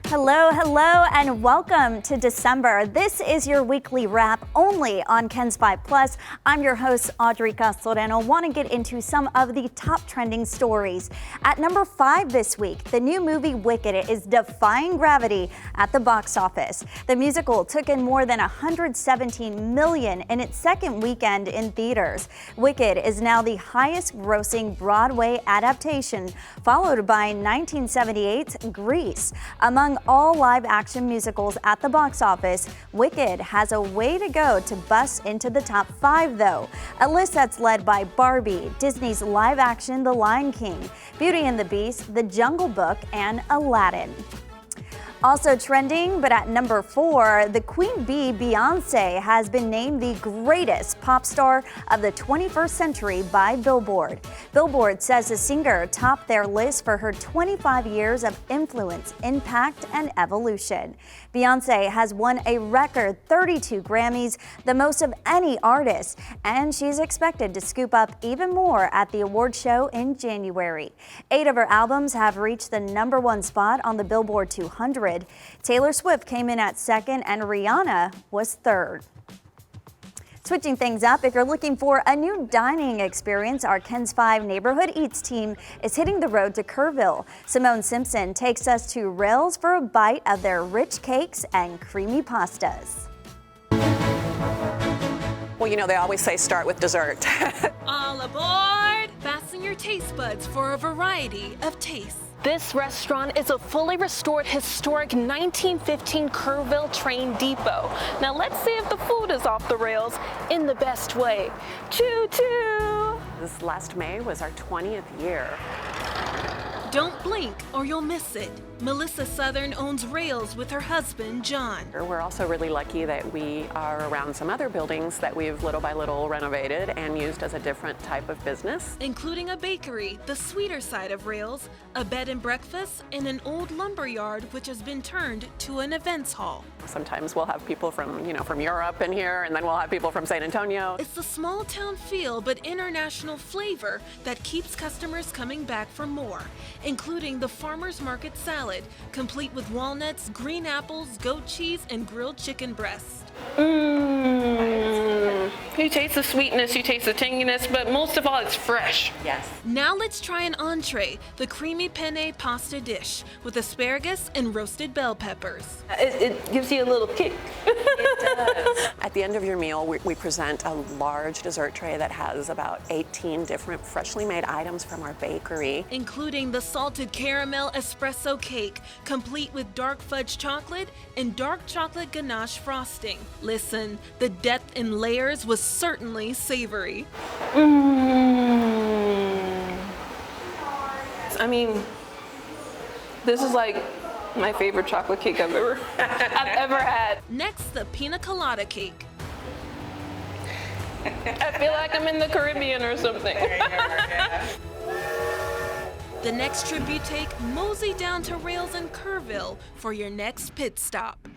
Hello, and welcome to December. This is your weekly wrap only on KENS 5 Plus. I'm your host, Audrey Castoreno. Want to get into some of the top trending stories. At number 5 this week, the new movie Wicked is defying gravity at the box office. The musical took in more than $117 million in its second weekend in theaters. Wicked is now the highest grossing Broadway adaptation, followed by 1978's Grease. Among all live-action musicals at the box office, Wicked has a way to go to bust into the top 5, though. A list that's led by Barbie, Disney's live-action The Lion King, Beauty and the Beast, The Jungle Book, and Aladdin. Also trending, but at number 4, the Queen Bee Beyoncé has been named the greatest pop star of the 21st century by Billboard. Billboard says the singer topped their list for her 25 years of influence, impact, and evolution. Beyoncé has won a record 32 Grammys, the most of any artist, and she's expected to scoop up even more at the award show in January. 8 of her albums have reached the number 1 spot on the Billboard 200. Taylor Swift came in at 2nd and Rihanna was 3rd. Switching things up, if you're looking for a new dining experience, our KENS 5 Neighborhood Eats team is hitting the road to Kerrville. Simone Simpson takes us to Rails for a bite of their rich cakes and creamy pastas. Well, you know, they always say start with dessert. All aboard! Fasten your taste buds for a variety of tastes. This restaurant is a fully restored historic 1915 Kerrville train depot. Now let's see if the food is off the rails in the best way. Choo-choo! This last May was our 20th year. Don't blink or you'll miss it. Melissa Southern owns Rails with her husband, John. We're also really lucky that we are around some other buildings that we've little by little renovated and used as a different type of business. Including a bakery, the sweeter side of Rails, a bed and breakfast, and an old lumber yard which has been turned to an events hall. Sometimes we'll have people from Europe in here, and then we'll have people from San Antonio. It's the small town feel but international flavor that keeps customers coming back for more, including the farmer's market salad, complete with walnuts, green apples, goat cheese, and grilled chicken breast. You taste the sweetness, you taste the tanginess, but most of all, it's fresh. Yes. Now let's try an entree, the creamy penne pasta dish with asparagus and roasted bell peppers. It gives you a little kick. It does. At the end of your meal, we present a large dessert tray that has about 18 different freshly made items from our bakery, including the salted caramel espresso cake, complete with dark fudge chocolate and dark chocolate ganache frosting. Listen, the depth in layers was certainly savory. I mean, this is like my favorite chocolate cake I've ever had. Next, the pina colada cake. I feel like I'm in the Caribbean or something. The next trip you take, mosey down to Rails in Kerrville for your next pit stop.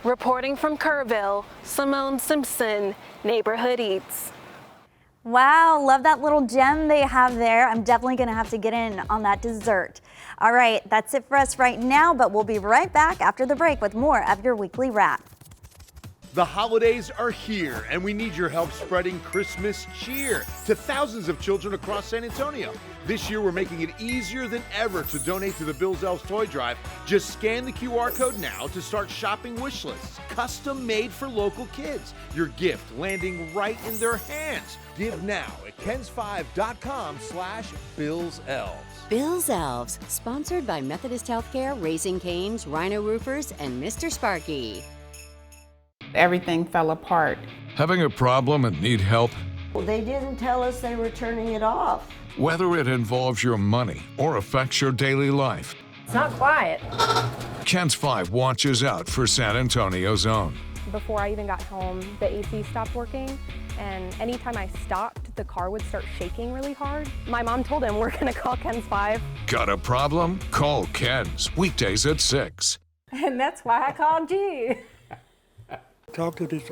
Reporting from Kerrville, Simone Simpson, Neighborhood Eats. Wow, love that little gem they have there. I'm definitely going to have to get in on that dessert. All right, that's it for us right now, but we'll be right back after the break with more of your weekly wrap. The holidays are here, and we need your help spreading Christmas cheer to thousands of children across San Antonio. This year, we're making it easier than ever to donate to the Bills Elves Toy Drive. Just scan the QR code now to start shopping wish lists, custom made for local kids. Your gift landing right in their hands. Give now at kens5.com/BillsElves. Bill's Elves, sponsored by Methodist Healthcare, Raising Cane's, Rhino Roofers, and Mr. Sparky. Everything fell apart. Having a problem and need help? Well, they didn't tell us they were turning it off. Whether it involves your money or affects your daily life, it's not quiet. KENS 5 watches out for San Antonio's own. Before I even got home, the AC stopped working, and anytime I stopped, the car would start shaking really hard. My mom told him, we're gonna call KENS 5. Got a problem? Call KENS, weekdays at 6. And that's why I called you. Talked to this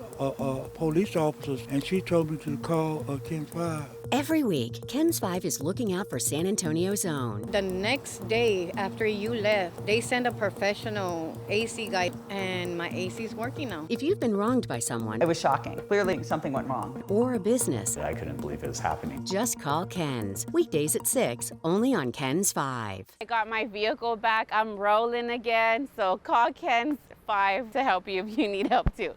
police officer, and she told me to call Ken 5. Every week, KENS 5 is looking out for San Antonio's own. The next day after you left, they sent a professional AC guy, and my AC's working now. If you've been wronged by someone, it was shocking. Clearly something went wrong. Or a business, I couldn't believe it was happening. Just call KENS. Weekdays at 6, only on KENS 5. I got my vehicle back. I'm rolling again, so call KENS 5 to help you if you need help too.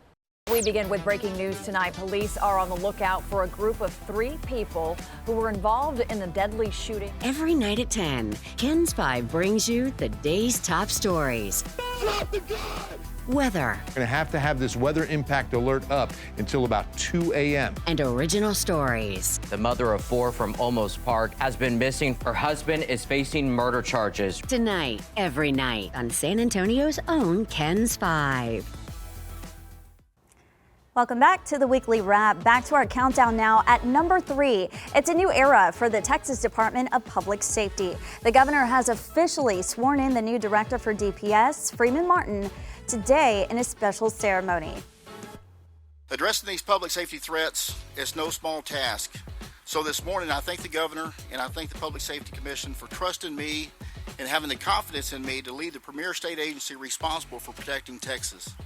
We begin with breaking news tonight. Police are on the lookout for a group of 3 people who were involved in the deadly shooting. Every night at 10, KENS 5 brings you the day's top stories. Weather. We're going to have this weather impact alert up until about 2 a.m. And original stories. The mother of 4 from Olmos Park has been missing. Her husband is facing murder charges. Tonight, every night on San Antonio's own KENS 5. Welcome back to the weekly wrap. Back to our countdown now at number 3. It's a new era for the Texas Department of Public Safety. The governor has officially sworn in the new director for DPS, Freeman Martin, today in a special ceremony. Addressing these public safety threats is no small task. So this morning, I thank the governor and I thank the Public Safety Commission for trusting me and having the confidence in me to lead the premier state agency responsible for protecting Texas.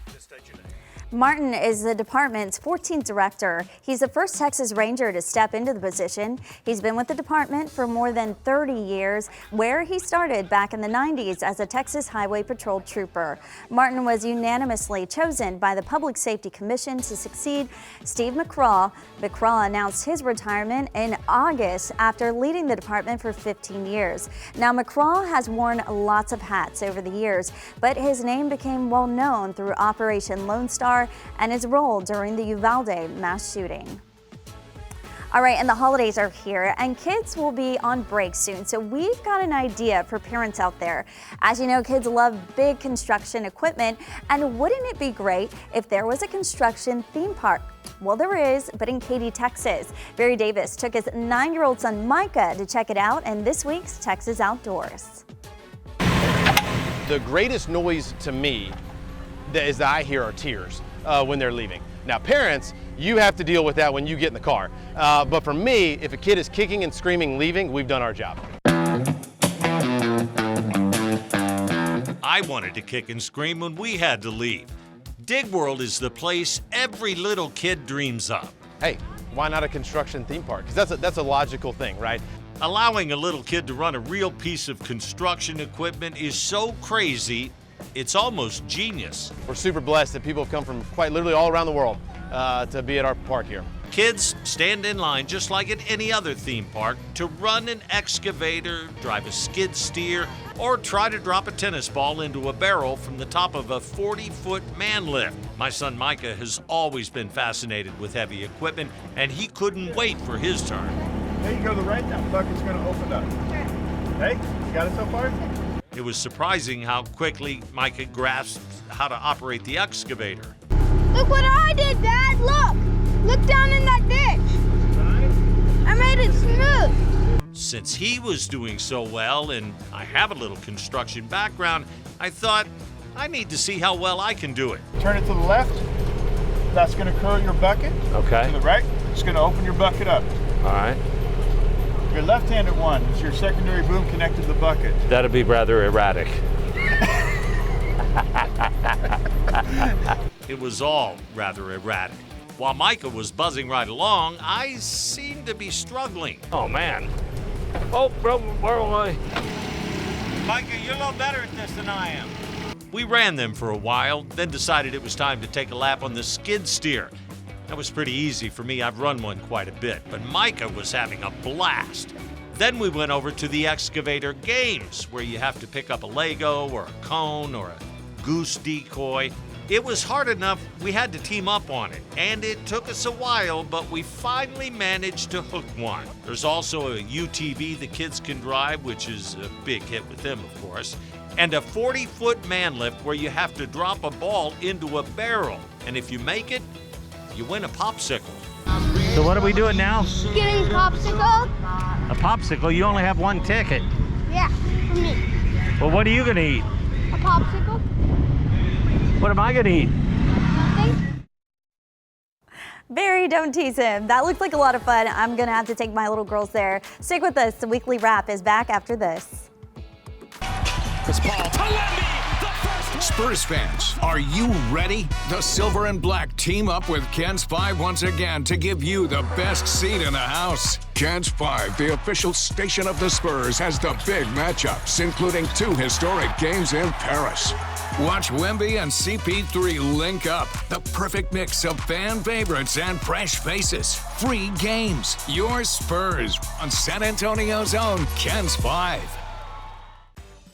Martin is the department's 14th director. He's the first Texas Ranger to step into the position. He's been with the department for more than 30 years, where he started back in the 90s as a Texas Highway Patrol trooper. Martin was unanimously chosen by the Public Safety Commission to succeed Steve McCraw. McCraw announced his retirement in August after leading the department for 15 years. Now, McCraw has worn lots of hats over the years, but his name became well known through Operation Lone Star and his role during the Uvalde mass shooting. All right, and the holidays are here and kids will be on break soon, so we've got an idea for parents out there. As you know, kids love big construction equipment, and wouldn't it be great if there was a construction theme park? Well, there is, but in Katy, Texas. Barry Davis took his 9-year-old son Micah to check it out in this week's Texas Outdoors. The greatest noise to me that I hear are tears when they're leaving. Now parents, you have to deal with that when you get in the car. But for me, if a kid is kicking and screaming leaving, we've done our job. I wanted to kick and scream when we had to leave. Dig World is the place every little kid dreams of. Hey, why not a construction theme park? Because that's a logical thing, right? Allowing a little kid to run a real piece of construction equipment is so crazy, it's almost genius. We're super blessed that people have come from quite literally all around the world to be at our park here. Kids stand in line just like at any other theme park to run an excavator, drive a skid steer, or try to drop a tennis ball into a barrel from the top of a 40-foot man lift. My son Micah has always been fascinated with heavy equipment, and he couldn't wait for his turn. There you go to the right, that bucket's gonna open up. Hey, you got it so far? It was surprising how quickly Micah grasped how to operate the excavator. Look what I did, Dad! Look! Look down in that ditch! I made it smooth! Since he was doing so well, and I have a little construction background, I thought, I need to see how well I can do it. Turn it to the left. That's gonna curl your bucket. Okay. To the right, it's gonna open your bucket up. All right. Your left-handed one is your secondary boom connected to the bucket. That'd be rather erratic. It was all rather erratic. While Micah was buzzing right along, I seemed to be struggling. Oh, man. Oh, bro, where am I? Micah, you're a little better at this than I am. We ran them for a while, then decided it was time to take a lap on the skid steer. That was pretty easy for me. I've run one quite a bit, but Micah was having a blast. Then we went over to the excavator games, where you have to pick up a Lego or a cone or a goose decoy. It was hard enough we had to team up on it, and it took us a while, but we finally managed to hook one. There's also a UTV the kids can drive, which is a big hit with them, of course, and a 40-foot man lift where you have to drop a ball into a barrel, and if you make it, you win a popsicle. So what are we doing now? Getting popsicle? A popsicle? You only have one ticket. Yeah, for me. Well, what are you gonna eat? A popsicle? What am I gonna eat? Barry, don't tease him. That looked like a lot of fun. I'm gonna have to take my little girls there. Stick with us. The weekly wrap is back after this. Chris Paul to Wemby, the first. Spurs fans, are you ready? The Silver and Black team up with Ken's 5 once again to give you the best seat in the house. Ken's 5, the official station of the Spurs, has the big matchups, including 2 historic games in Paris. Watch Wemby and CP3 link up. The perfect mix of fan favorites and fresh faces. Free games. Your Spurs on San Antonio's own Ken's 5.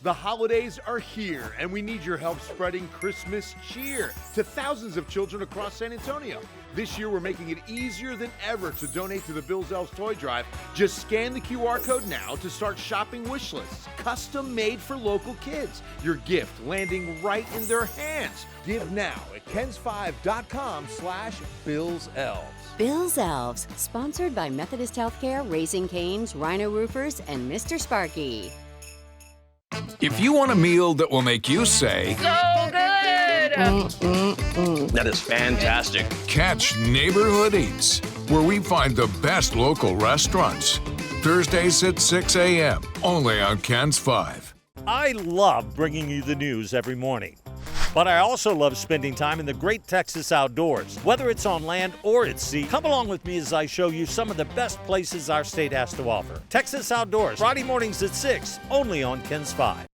The holidays are here, and we need your help spreading Christmas cheer to thousands of children across San Antonio. This year, we're making it easier than ever to donate to the Bill's Elves Toy Drive. Just scan the QR code now to start shopping wish lists, custom made for local kids. Your gift landing right in their hands. Give now at kens5.com/BillsElves. Bill's Elves, sponsored by Methodist Healthcare, Raising Cane's, Rhino Roofers, and Mr. Sparky. If you want a meal that will make you say, So good! That is fantastic. catch Neighborhood Eats, where we find the best local restaurants. Thursdays at 6 a.m., only on Ken's 5. I love bringing you the news every morning. But I also love spending time in the great Texas outdoors. Whether it's on land or at sea, come along with me as I show you some of the best places our state has to offer. Texas Outdoors, Friday mornings at 6, only on Ken's 5.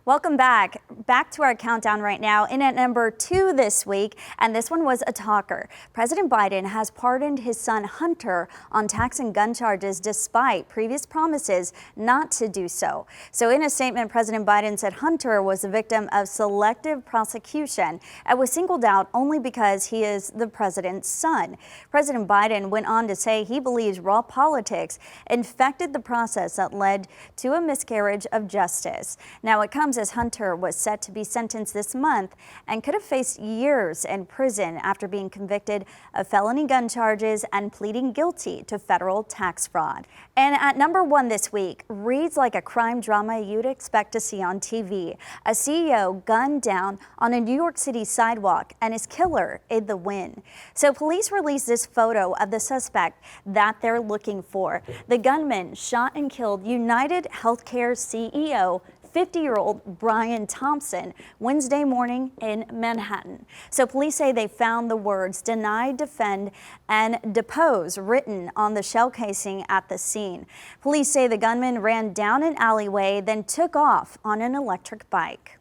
Welcome back. Back to our countdown right now. In at number 2 this week, and this one was a talker. President Biden has pardoned his son Hunter on tax and gun charges despite previous promises not to do so. So in a statement, President Biden said Hunter was a victim of selective prosecution and was singled out only because he is the president's son. President Biden went on to say he believes raw politics infected the process that led to a miscarriage of justice. Now it comes as Hunter was set to be sentenced this month and could have faced years in prison after being convicted of felony gun charges and pleading guilty to federal tax fraud. And at number 1 this week, reads like a crime drama you'd expect to see on TV. A CEO gunned down on a New York City sidewalk and his killer in the wind. So police released this photo of the suspect that they're looking for. The gunman shot and killed United Healthcare CEO 50-year-old Brian Thompson Wednesday morning in Manhattan. So police say they found the words deny, defend, and depose written on the shell casing at the scene. Police say the gunman ran down an alleyway, then took off on an electric bike.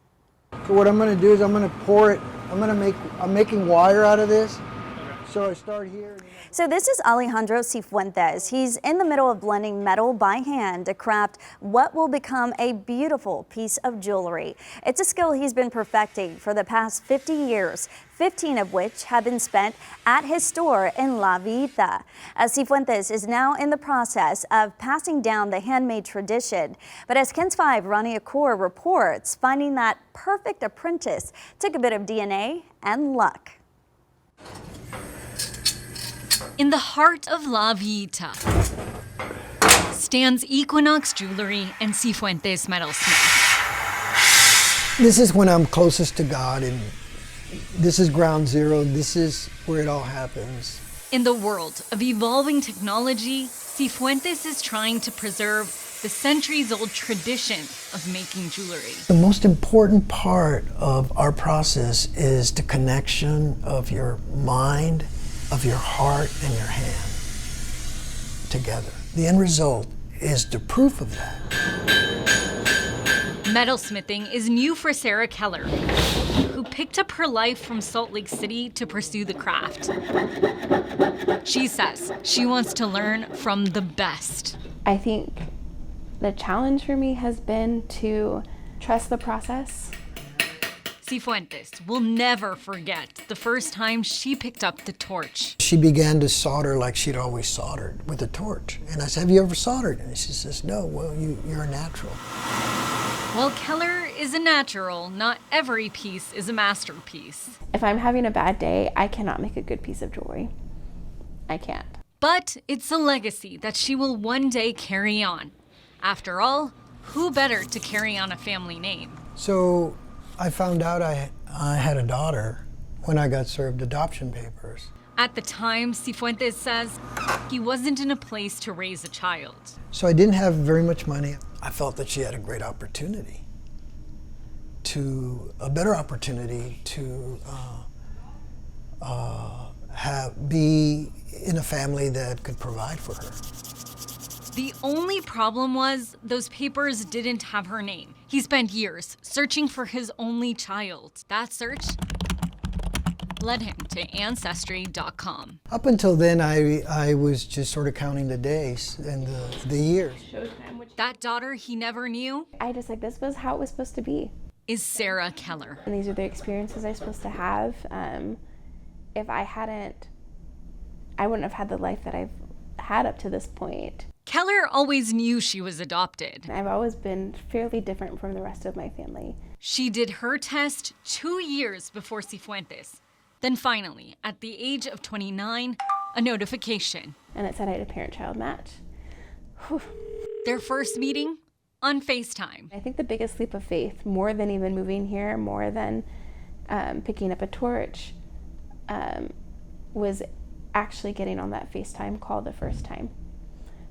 So what I'm going to do is I'm going to pour it. I'm making wire out of this. So I start here. So this is Alejandro Cifuentes. He's in the middle of blending metal by hand to craft what will become a beautiful piece of jewelry. It's a skill he's been perfecting for the past 50 years, 15 of which have been spent at his store in La Villita. Cifuentes is now in the process of passing down the handmade tradition. But as Ken's 5 Ronnie Accor reports, finding that perfect apprentice took a bit of DNA and luck. In the heart of La Villita stands Equinox Jewelry and Cifuentes Metalsmith. This is when I'm closest to God, and this is ground zero. This is where it all happens. In the world of evolving technology, Cifuentes is trying to preserve the centuries-old tradition of making jewelry. The most important part of our process is the connection of your mind, of your heart, and your hand together. The end result is the proof of that. Metalsmithing is new for Sarah Keller, who picked up her life from Salt Lake City to pursue the craft. She says she wants to learn from the best. I think the challenge for me has been to trust the process. Cifuentes will never forget the first time she picked up the torch. She began to solder like she'd always soldered, with a torch. And I said, have you ever soldered? And she says, no, well, you're a natural. While Keller is a natural, not every piece is a masterpiece. If I'm having a bad day, I cannot make a good piece of jewelry. I can't. But it's a legacy that she will one day carry on. After all, who better to carry on a family name? So I found out I had a daughter when I got served adoption papers. At the time, Cifuentes says he wasn't in a place to raise a child. So I didn't have very much money. I felt that she had a great opportunity, a better opportunity to be in a family that could provide for her. The only problem was those papers didn't have her name. He spent years searching for his only child. That search led him to Ancestry.com. Up until then, I was just sort of counting the days and the years. That daughter he never knew, I just like, this was how it was supposed to be. Is Sarah Keller. And these are the experiences I'm supposed to have. If I hadn't, I wouldn't have had the life that I've had up to this point. Keller always knew she was adopted. I've always been fairly different from the rest of my family. She did her test 2 years before Cifuentes. Then finally, at the age of 29, a notification. And it said I had a parent-child match. Whew. Their first meeting on FaceTime. I think the biggest leap of faith, more than even moving here, more than picking up a torch, was actually getting on that FaceTime call the first time.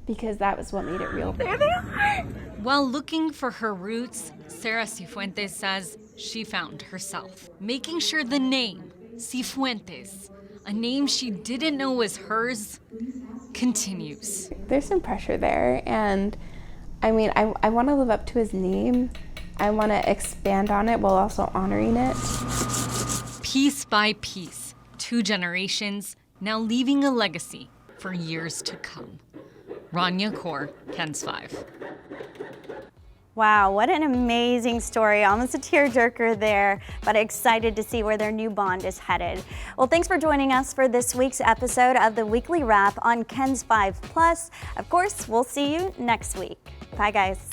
Because that was what made it real. There they are. While looking for her roots, Sarah Cifuentes says she found herself. Making sure the name, Cifuentes, a name she didn't know was hers, continues. There's some pressure there, and I mean, I want to live up to his name. I want to expand on it while also honoring it. Piece by piece, 2 generations, now leaving a legacy for years to come. Rania Kaur, KENS 5. Wow, what an amazing story. Almost a tearjerker there, but excited to see where their new bond is headed. Well, thanks for joining us for this week's episode of the Weekly Wrap on KENS 5 Plus. Of course, we'll see you next week. Bye, guys.